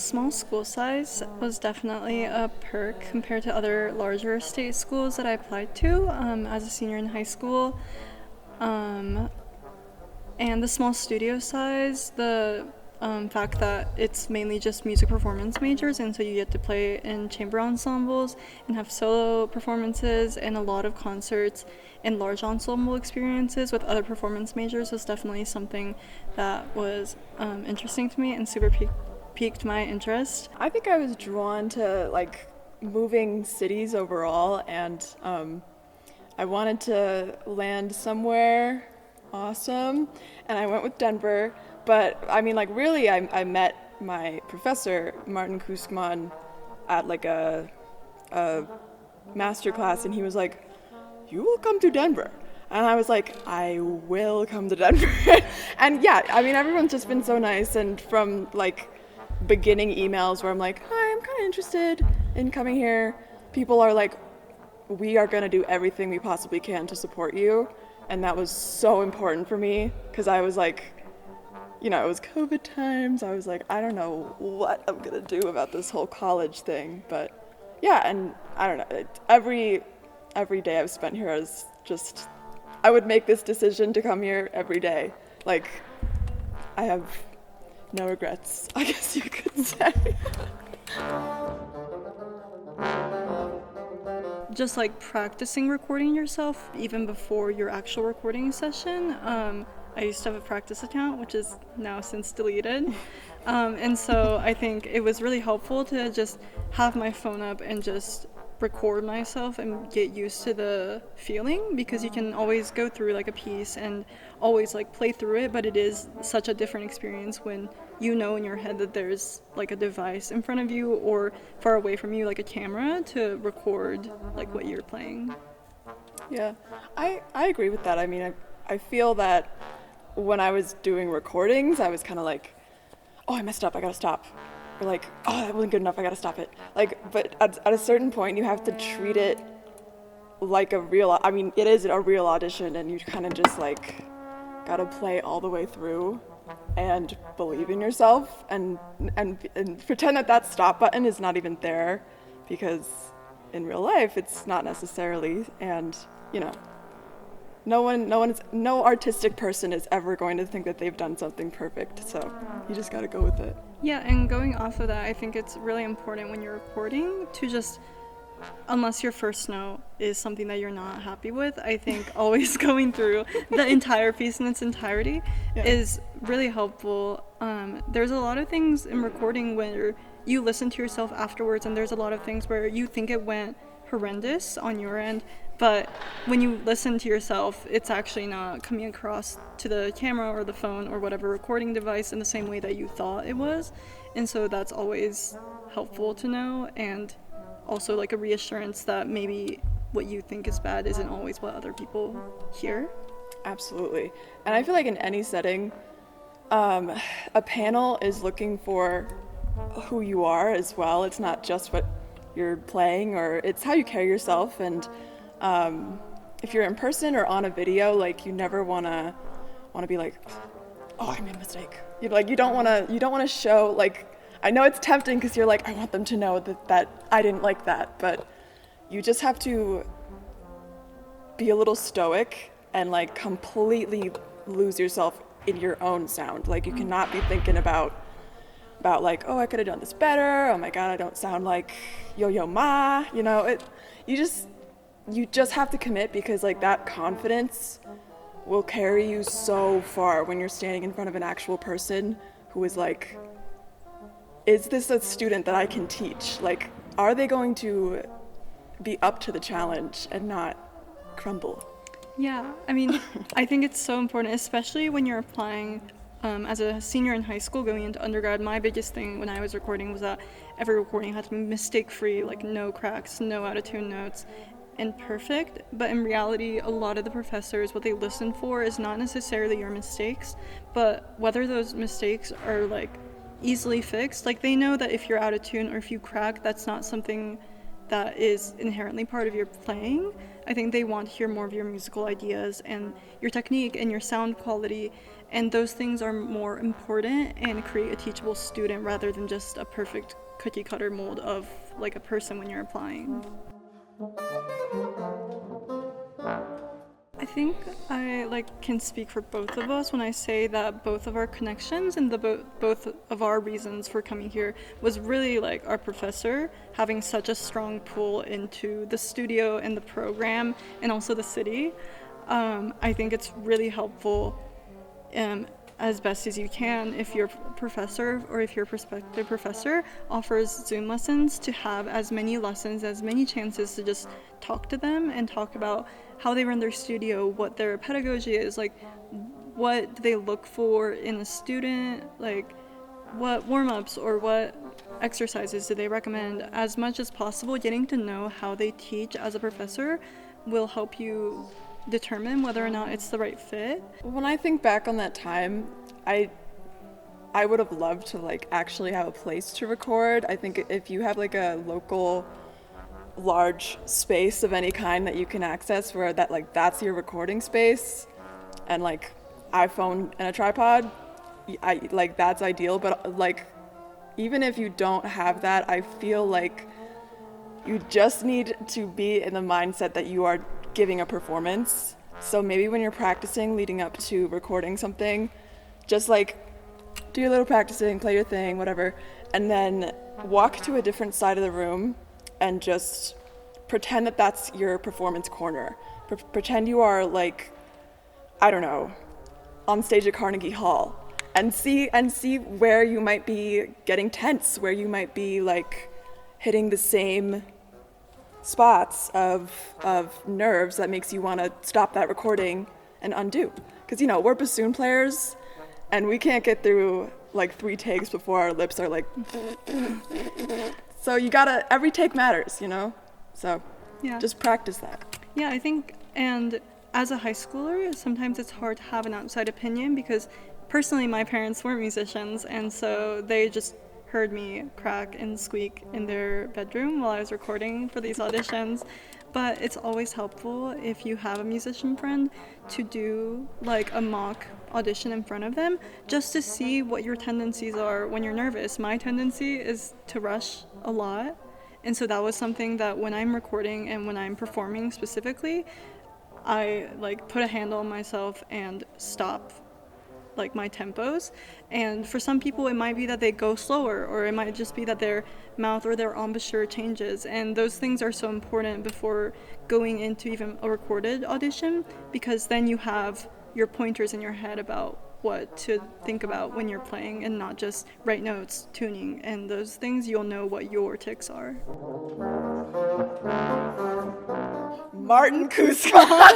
Small school size was definitely a perk compared to other larger state schools that I applied to as a senior in high school. Um, and the small studio size, the fact that it's mainly just music performance majors, and so you get to play in chamber ensembles and have solo performances and a lot of concerts and large ensemble experiences with other performance majors was definitely something that was interesting to me and super piqued my interest. I think I was drawn to like moving cities overall, and I wanted to land somewhere awesome, and I went with Denver. But I mean, like, really, I met my professor, Martin Kuskman, at like a master class, and he was like, "You will come to Denver." And I was like, I will come to Denver. And yeah, I mean, everyone's just been so nice. And from like beginning emails where I'm like, hi, I'm kind of interested in coming here, people are like, we are going to do everything we possibly can to support you. And that was so important for me because I was like, it was COVID times. I was like, I don't know what I'm going to do about this whole college thing. But yeah, and I don't know, every day I've spent here is just, I would make this decision to come here every day. Like, I have no regrets, I guess you could say. Just like practicing recording yourself even before your actual recording session. I used to have a practice account, which is now since deleted. And so I think it was really helpful to just have my phone up and just record myself and get used to the feeling, because you can always go through like a piece and always like play through it, but it is such a different experience when you know in your head that there's like a device in front of you or far away from you, like a camera, to record like what you're playing. Yeah, I agree with that. I mean, I feel that when I was doing recordings, I was kind of like, oh, I messed up, I gotta stop. Or like, oh, that wasn't good enough, I gotta stop it. Like, but at a certain point, you have to treat it like a real, I mean, it is a real audition, and you kind of just like gotta play all the way through and believe in yourself and pretend that stop button is not even there, because in real life, it's not necessarily, and no artistic person is ever going to think that they've done something perfect, so you just gotta go with it. Yeah, and going off of that, I think it's really important when you're recording to just, unless your first note is something that you're not happy with, I think always going through the entire piece in its entirety is really helpful. There's a lot of things in recording where you listen to yourself afterwards, and there's a lot of things where you think it went horrendous on your end, but when you listen to yourself, it's actually not coming across to the camera or the phone or whatever recording device in the same way that you thought it was. And so that's always helpful to know, and also like a reassurance that maybe what you think is bad isn't always what other people hear. Absolutely. And I feel like in any setting, a panel is looking for who you are as well. It's not just what you're playing, or it's how you carry yourself. And if you're in person or on a video, like, you never want to be like, oh, I made a mistake. You don't want to show, like, I know it's tempting because you're like, I want them to know that I didn't like that, but you just have to be a little stoic and like completely lose yourself in your own sound. Like, you cannot be thinking about like, oh, I could have done this better. Oh my God, I don't sound like Yo-Yo Ma. You just have to commit, because like that confidence will carry you so far when you're standing in front of an actual person who is like, is this a student that I can teach? Like, are they going to be up to the challenge and not crumble? Yeah, I mean, I think it's so important, especially when you're applying as a senior in high school going into undergrad. My biggest thing when I was recording was that every recording had to be mistake-free, like no cracks, no out-of-tune notes, and perfect. But in reality, a lot of the professors, what they listen for is not necessarily your mistakes, but whether those mistakes are like easily fixed. Like, they know that if you're out of tune or if you crack, that's not something that is inherently part of your playing. I think they want to hear more of your musical ideas and your technique and your sound quality, and those things are more important and create a teachable student rather than just a perfect cookie cutter mold of like a person when you're applying. I think I can speak for both of us when I say that both of our connections and both of our reasons for coming here was really like our professor having such a strong pull into the studio and the program and also the city. I think it's really helpful as best as you can if your professor or if your prospective professor offers Zoom lessons to have as many lessons, as many chances to just talk to them and talk about how they run their studio, what their pedagogy is, like what do they look for in a student, like what warm-ups or what exercises do they recommend. As much as possible, getting to know how they teach as a professor will help you determine whether or not it's the right fit. When I think back on that time, I would have loved to like actually have a place to record. I think if you have like a local large space of any kind that you can access where that like that's your recording space and like iPhone and a tripod, I like that's ideal. But like even if you don't have that, I feel like you just need to be in the mindset that you are giving a performance. So maybe when you're practicing leading up to recording something, just like do your little practicing, play your thing, whatever, and then walk to a different side of the room and just pretend that that's your performance corner. Pretend you are like, I don't know, on stage at Carnegie Hall, and see where you might be getting tense, where you might be like hitting the same spots of nerves that makes you want to stop that recording and undo. Because we're bassoon players and we can't get through like 3 takes before our lips are like so you gotta, every take matters, so Yeah. just practice that. Yeah, I think, and as a high schooler, sometimes it's hard to have an outside opinion because personally my parents weren't musicians, and so they just heard me crack and squeak in their bedroom while I was recording for these auditions. But it's always helpful if you have a musician friend to do like a mock audition in front of them just to see what your tendencies are when you're nervous. My tendency is to rush a lot, and so that was something that when I'm recording and when I'm performing specifically, I like put a handle on myself and stop like my tempos. And for some people it might be that they go slower, or it might just be that their mouth or their embouchure changes, and those things are so important before going into even a recorded audition, because then you have your pointers in your head about what to think about when you're playing and not just write notes, tuning, and those things. You'll know what your tics are. Martin Kuzma.